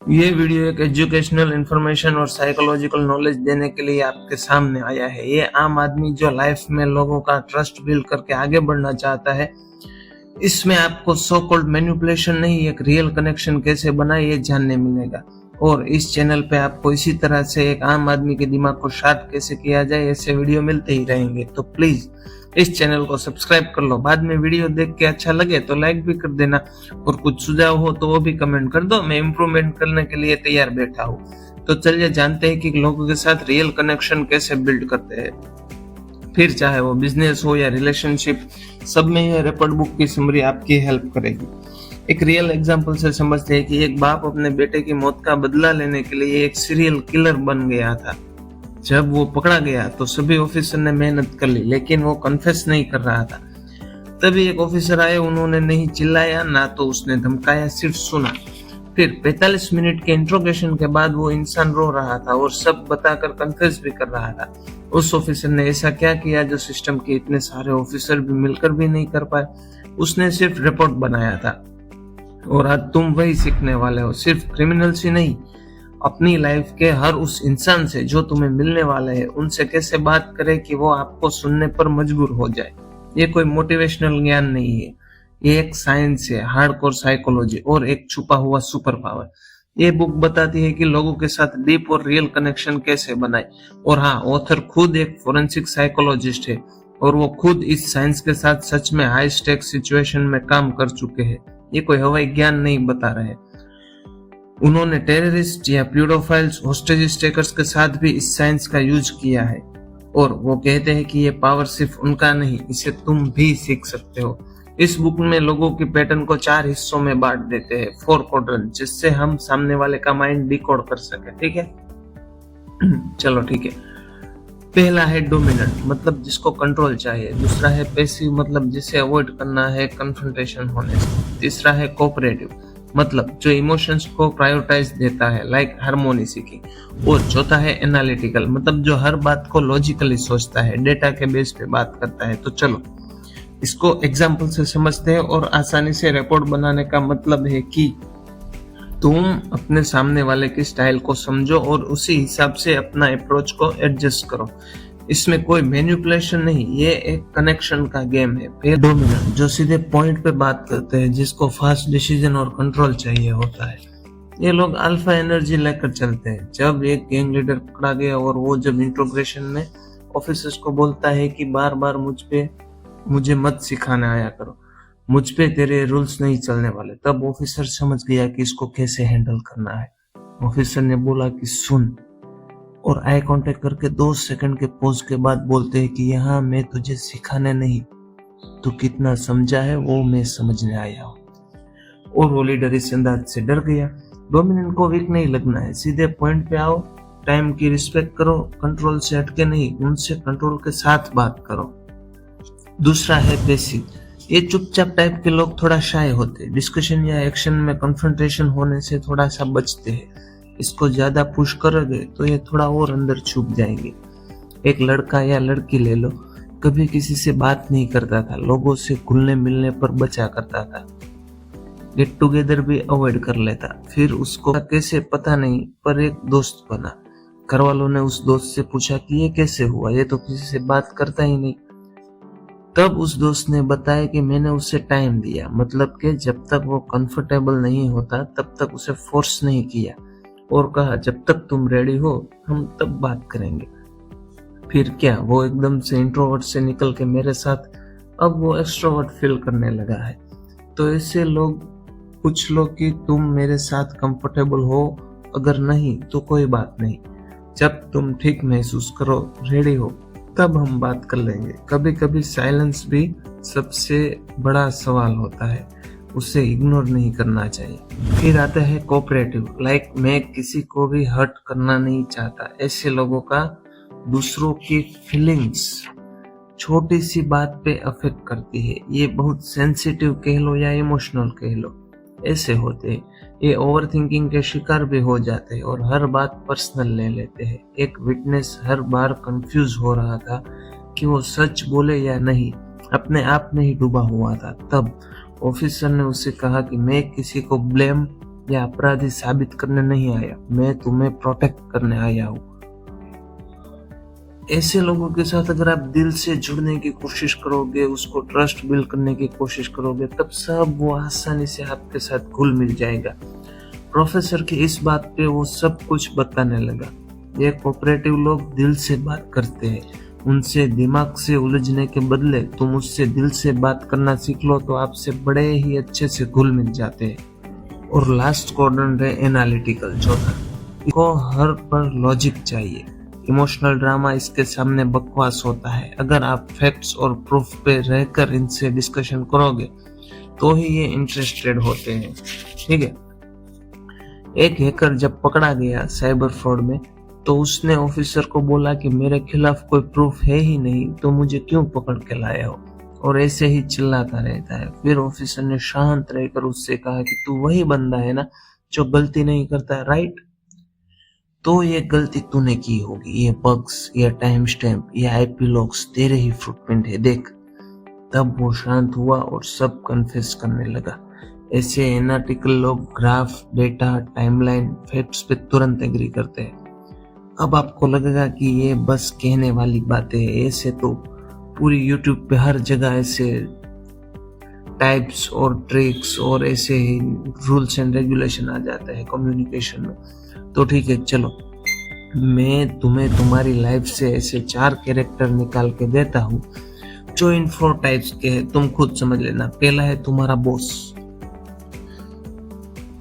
ये वीडियो एक educational information और साइकोलॉजिकल नॉलेज देने के लिए आपके सामने आया है। ये आम आदमी जो लाइफ में लोगों का ट्रस्ट बिल्ड करके आगे बढ़ना चाहता है, इसमें आपको सो कॉल्ड मैनिपुलेशन नहीं, एक रियल कनेक्शन कैसे बनाए ये जानने मिलेगा। और इस चैनल पे आपको इसी तरह से एक आम आदमी के दिमाग को शार्प कैसे किया जाए ऐसे वीडियो मिलते ही रहेंगे। तो प्लीज इस चैनल को सब्सक्राइब कर लो। बाद में वीडियो देख के अच्छा लगे तो लाइक भी कर देना, और कुछ सुझाव हो तो वो भी कमेंट कर दो। मैं इम्प्रूवमेंट करने के लिए तैयार बैठा हूँ। तो चलिए जानते हैं कि लोगों के साथ रियल कनेक्शन कैसे बिल्ड करते हैं। फिर चाहे वो बिजनेस हो या रिलेशनशिप, सब में यह रैपिड बुक की समरी आपकी हेल्प करेगी। एक रियल एग्जांपल से समझते हैं कि एक बाप अपने बेटे की मौत का बदला लेने के लिए एक सीरियल किलर बन गया था। जब वो पकड़ा गया तो सभी ऑफिसर ने मेहनत कर ली, लेकिन वो कन्फेस नहीं कर रहा था। तभी एक ऑफिसर आए, उन्होंने नहीं चिल्लाया ना तो उसने धमकाया, सिर्फ सुना। फिर 45 मिनट के इंट्रोगेशन के बाद वो इंसान रो रहा था और सब बताकर कन्फेस भी कर रहा था। उस ऑफिसर ने ऐसा क्या किया जो सिस्टम के इतने सारे ऑफिसर भी मिलकर भी नहीं कर पाए? उसने सिर्फ रिपोर्ट बनाया था। और आज तुम वही सीखने वाले हो, सिर्फ क्रिमिनल्स ही नहीं, अपनी लाइफ के हर उस इंसान से जो तुम्हें मिलने वाले हैं, उनसे कैसे बात करें कि वो आपको सुनने पर मजबूर हो जाए। ये कोई मोटिवेशनल ज्ञान नहीं है, ये एक साइंस है, हार्डकोर साइकोलॉजी और एक छुपा हुआ सुपर पावर। ये बुक बताती है कि लोगों के साथ डीप और रियल कनेक्शन कैसे बनाए। और हाँ, ऑथर खुद एक फोरेंसिक साइकोलॉजिस्ट है और वो खुद इस साइंस के साथ सच में हाई स्टेक सिचुएशन में काम कर चुके हैं। ये कोई हवाई ज्ञान नहीं बता रहे। उन्होंने टेररिस्ट या प्यूडोफाइल्स, होस्टेज टेकर्स के साथ भी इस साइंस का यूज किया है। और वो कहते हैं कि ये पावर सिर्फ उनका नहीं, इसे तुम भी सीख सकते हो। इस बुक में लोगों की पैटर्न को 4 हिस्सों में बांट देते हैं, 4 क्वाड्रेंट, जिससे हम सामने वाले का माइंड डिकोड कर सके। ठीक है, चलो ठीक है। पहला है डोमिनेंट, मतलब जिसको कंट्रोल चाहिए। दूसरा है पैसिव, मतलब जिसे अवॉइड करना है कन्फ्रंटेशन होने से। तीसरा है कोऑपरेटिव, मतलब जो इमोशंस को प्रायोरिटाइज देता है, लाइक हार्मोनी सीकिंग। और चौथा है एनालिटिकल, मतलब जो हर बात को लॉजिकली सोचता है, डेटा के बेस पे बात करता है। तो चलो इसको एग्जाम्पल से समझते हैं। और आसानी से रिपोर्ट बनाने का मतलब है कि तुम अपने सामने वाले की स्टाइल को समझो और उसी हिसाब से अपना अप्रोच को एडजस्ट करो। इसमें कोई मैनिपुलेशन नहीं, ये एक कनेक्शन का गेम है। फिर डोमिनेंट, जो सीधे पॉइंट पे बात करते हैं, जिसको फास्ट डिसीजन और कंट्रोल चाहिए होता है। ये लोग अल्फा एनर्जी लेकर चलते हैं। जब एक गैंग लीडर पकड़ा गया और वो जब इंट्रोगेशन में ऑफिसर्स को बोलता है कि बार बार मुझे मत सिखाने आया करो, मुझ पे तेरे रूल्स नहीं चलने वाले, तब ऑफिसर समझ गया कि इसको कैसे हैंडल करना है। ऑफिसर ने बोला कि सुन, और आई कांटेक्ट करके 2 सेकंड के पॉज के बाद बोलते हैं कि यहाँ मैं तुझे सिखाने नहीं, तू कितना समझा है वो मैं समझने आया हूँ। और वो लीडर इस अंदाज से डर गया। डोमिनेंट को वीक नहीं लगना है, सीधे पॉइंट पे आओ, टाइम की रिस्पेक्ट करो, कंट्रोल से हटके नहीं, उनसे कंट्रोल के साथ बात करो। दूसरा है पैसिव, ये चुपचाप टाइप के लोग थोड़ा शाय होते हैं, डिस्कशन या एक्शन में कन्फ्रंटेशन होने से थोड़ा सा बचते हैं। इसको ज्यादा पुश करोगे तो ये थोड़ा और अंदर छुप जाएंगे। एक लड़का या लड़की ले लो, कभी किसी से बात नहीं करता था, लोगों से घुलने मिलने पर बचा करता था, गेट टुगेदर भी अवॉइड कर लेता। फिर उसको कैसे पता नहीं, पर एक दोस्त बना। घर वालों ने उस दोस्त से पूछा कि ये कैसे हुआ, ये तो किसी से बात करता ही नहीं। तब उस दोस्त ने बताया कि मैंने उसे टाइम दिया, मतलब कि जब तक वो कंफर्टेबल नहीं होता तब तक उसे फोर्स नहीं किया, और कहा जब तक तुम रेडी हो हम तब बात करेंगे। फिर क्या, वो एकदम से इंट्रोवर्ट से निकल के मेरे साथ अब वो एक्सट्रोवर्ट फील करने लगा है। तो ऐसे लोग पूछ लो कि तुम मेरे साथ कंफर्टेबल हो, अगर नहीं तो कोई बात नहीं, जब तुम ठीक महसूस करो, रेडी हो, तब हम बात कर लेंगे। कभी कभी साइलेंस भी सबसे बड़ा सवाल होता है, उसे इग्नोर नहीं करना चाहिए। फिर आता है कोऑपरेटिव, लाइक मैं किसी को भी हर्ट करना नहीं चाहता। ऐसे लोगों का दूसरों की फीलिंग्स छोटी सी बात पे अफेक्ट करती है। ये बहुत सेंसिटिव कह लो या इमोशनल कह लो, ऐसे होते हैं। ये ओवर थिंकिंग के शिकार भी हो जाते हैं और हर बात पर्सनल ले लेते हैं। एक विटनेस हर बार कंफ्यूज हो रहा था कि वो सच बोले या नहीं, अपने आप में ही डूबा हुआ था। तब ऑफिसर ने उसे कहा कि मैं किसी को ब्लेम या अपराधी साबित करने नहीं आया, मैं तुम्हें प्रोटेक्ट करने आया हूँ। ऐसे लोगों के साथ अगर आप दिल से जुड़ने की कोशिश करोगे, उसको ट्रस्ट बिल्ड करने की कोशिश करोगे, तब सब वो आसानी से आपके साथ घुल मिल जाएगा। प्रोफेसर की इस बात पे वो सब कुछ बताने लगा। ये कोऑपरेटिव लोग दिल से बात करते हैं, उनसे दिमाग से उलझने के बदले तुम उससे दिल से बात करना सीख लो तो आपसे बड़े ही अच्छे से घुल मिल जाते हैं। और लास्ट क्वाड्रेंट है एनालिटिकल, चौथा। इसको हर पर लॉजिक चाहिए। इमोशनल ड्रामा इसके सामने बकवास होता है। अगर आप फैक्ट्स और प्रूफ पे रहकर इनसे डिस्कशन करोगे तो ही ये इंटरेस्टेड होते हैं, ठीक है। एक हैकर जब पकड़ा गया साइबर फ्रॉड में तो उसने ऑफिसर को बोला कि मेरे खिलाफ कोई प्रूफ है ही नहीं, तो मुझे क्यों पकड़ के लाए हो, और ऐसे ही चिल्लाता रहता है। फिर ऑफिसर ने शांत रहकर उससे कहा कि तू वही बंदा है ना जो गलती नहीं करता, राइट? तो ये गलती तूने की होगी, ये बग्स, ये टाइम स्टैम्प, ये आईपी लॉग्स तेरे ही फुटप्रिंट है, देख। तब वो शांत हुआ और सब कन्फेस करने लगा। ऐसे एनालिटिकल लोग ग्राफ, डेटा, टाइमलाइन, फैक्ट्स पे तुरंत एग्री करते हैं। अब आपको लगेगा कि ये बस कहने वाली बातें हैं, ऐसे तो पूरी यूट्यूब पे हर जगह ऐसे टाइप्स और ट्रिक्स और ऐसे ही रूल्स एंड रेगुलेशन आ जाते हैं कम्युनिकेशन में। तो ठीक है, चलो मैं तुम्हें तुम्हारी लाइफ से ऐसे 4 कैरेक्टर निकाल के देता हूँ जो इन 4 टाइप्स के हैं, तुम खुद समझ लेना। पहला है तुम्हारा बॉस,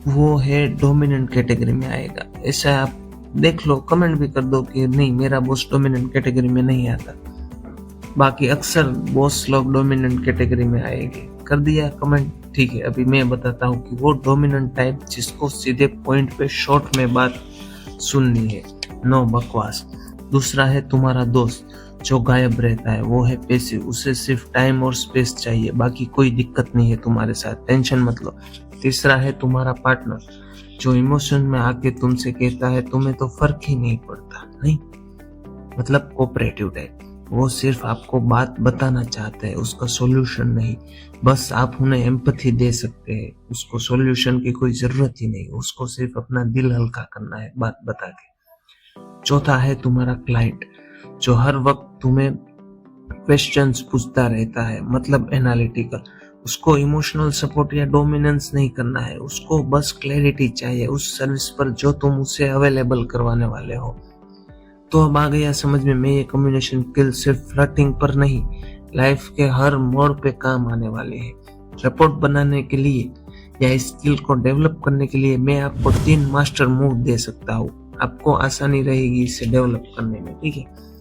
वो है डोमिनेंट कैटेगरी में आएगा। ऐसा आप देख लो, कमेंट भी कर दो कि नहीं मेरा बॉस डोमिनेंट कैटेगरी में नहीं आता। बाकी अक्सर बॉस लोग डोमिनेंट कैटेगरी में आएंगे, कर दिया कमेंट, ठीक है। अभी मैं बताता हूँ कि वो डोमिनेंट टाइप जिसको सीधे पॉइंट पे शॉर्ट में बात सुननी है, नो बकवास। दूसरा है तुम्हारा दोस्त जो गायब रहता है, वो है पैसिव, उसे सिर्फ टाइम और स्पेस चाहिए, बाकी कोई दिक्कत नहीं है तुम्हारे साथ, टेंशन मत लो। तीसरा है तुम्हारा पार्टनर जो इमोशन में आके तुमसे कहता है तुम्हें तो फर्क ही नहीं पड़ता, नहीं मतलब कोऑपरेटिव टाइप, वो सिर्फ आपको बात बताना चाहते हैं, उसका सॉल्यूशन नहीं, बस आप उन्हें एम्पैथी दे सकते हैं, उसको सॉल्यूशन की कोई जरूरत ही नहीं, उसको सिर्फ अपना दिल हल्का करना है बात बता के। चौथा है तुम्हारा क्लाइंट जो हर वक्त तुम्हें क्वेश्चंस पूछता रहता है, मतलब एनालिटिकल। उसको इमोशनल सपोर्ट या डोमिनेंस नहीं करना है, उसको बस क्लैरिटी चाहिए उस सर्विस पर जो तुम उसे अवेलेबल करवाने वाले हो। तो अब आ गया समझ में, ये कम्युनिकेशन स्किल सिर्फ फ्लर्टिंग पर नहीं, लाइफ के हर मोड़ पे काम आने वाले हैं। रिपोर्ट बनाने के लिए या इस स्किल को डेवलप करने के लिए मैं आपको 3 मास्टर मूव दे सकता हूँ, आपको आसानी रहेगी इसे डेवलप करने में, ठीक है।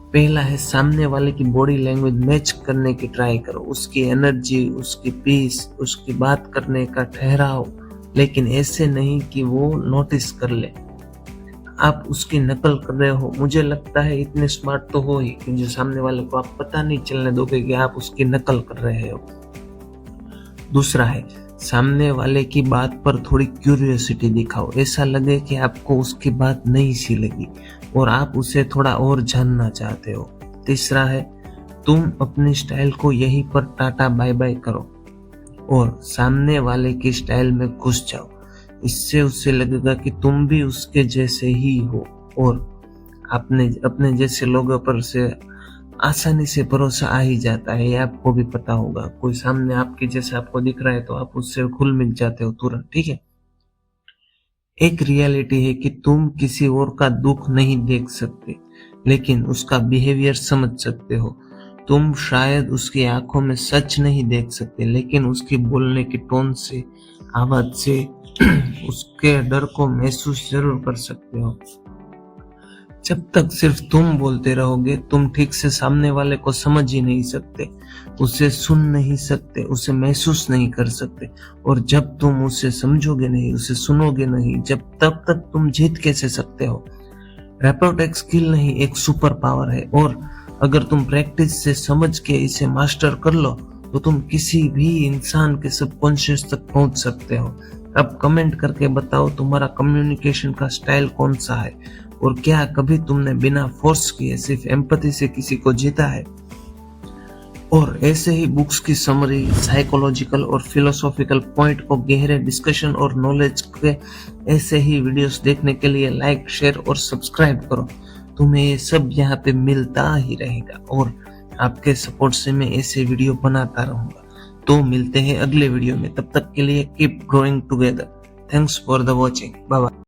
पहला है सामने वाले की बॉडी लैंग्वेज मैच करने की ट्राई करो, उसकी एनर्जी, उसकी पीस, उसकी बात करने का ठहराव, लेकिन ऐसे नहीं कि वो नोटिस कर ले आप उसकी नकल कर रहे हो। मुझे लगता है इतने स्मार्ट तो हो ही कि जो सामने वाले को आप पता नहीं चलने दोगे कि आप उसकी नकल कर रहे हो। दूसरा है सामने वाले की बात पर थोड़ी क्यूरियोसिटी दिखाओ, ऐसा लगे कि आपको उसकी बात नहीं सी लगी और आप उसे थोड़ा और जानना चाहते हो। तीसरा है तुम अपनी स्टाइल को यहीं पर टाटा बाय बाय करो और सामने वाले की स्टाइल में घुस जाओ, इससे उसे लगेगा कि तुम भी उसके जैसे ही हो और अपने जैसे लोगों पर से आसानी से भरोसा आ ही जाता है। ये आपको भी पता होगा, कोई सामने आपके जैसा आपको दिख रहा है तो आप उससे घुल मिल जाते हो तुरंत, ठीक है। एक रियलिटी है कि तुम किसी और का दुख नहीं देख सकते लेकिन उसका बिहेवियर समझ सकते हो। तुम शायद उसकी आंखों में सच नहीं देख सकते लेकिन उसकी बोलने की टोन से, आवाज से उसके डर को महसूस जरूर कर सकते हो। जब तक सिर्फ तुम बोलते रहोगे तुम ठीक से सामने वाले को समझ ही नहीं सकते, उसे सुन नहीं सकते, उसे महसूस नहीं कर सकते, और जब तुम उसे समझोगे नहीं, उसे सुनोगे नहीं, जब तब तक तुम जीत कैसे सकते हो। रैपोर्ट एक स्किल नहीं, एक सुपर पावर है और अगर तुम प्रैक्टिस से समझ के इसे मास्टर कर लो तो तुम किसी भी इंसान के सबकॉन्शियस तक पहुंच सकते हो। अब कमेंट करके बताओ तुम्हारा कम्युनिकेशन का स्टाइल कौन सा है और क्या कभी तुमने बिना फोर्स किए सिर्फ एम्पैथी से किसी को जीता है। और ऐसे ही बुक्स की समरी, साइकोलॉजिकल और फिलोसॉफिकल पॉइंट को गहरे डिस्कशन और नॉलेज के ऐसे ही वीडियोस देखने के लिए लाइक, शेयर और सब्सक्राइब करो। तुम्हें ये सब यहाँ पे मिलता ही रहेगा और आपके सपोर्ट से मैं ऐसे वीडियो बनाता रहूंगा। तो मिलते हैं अगले वीडियो में, तब तक के लिए keep growing together. Thanks for the watching, bye bye.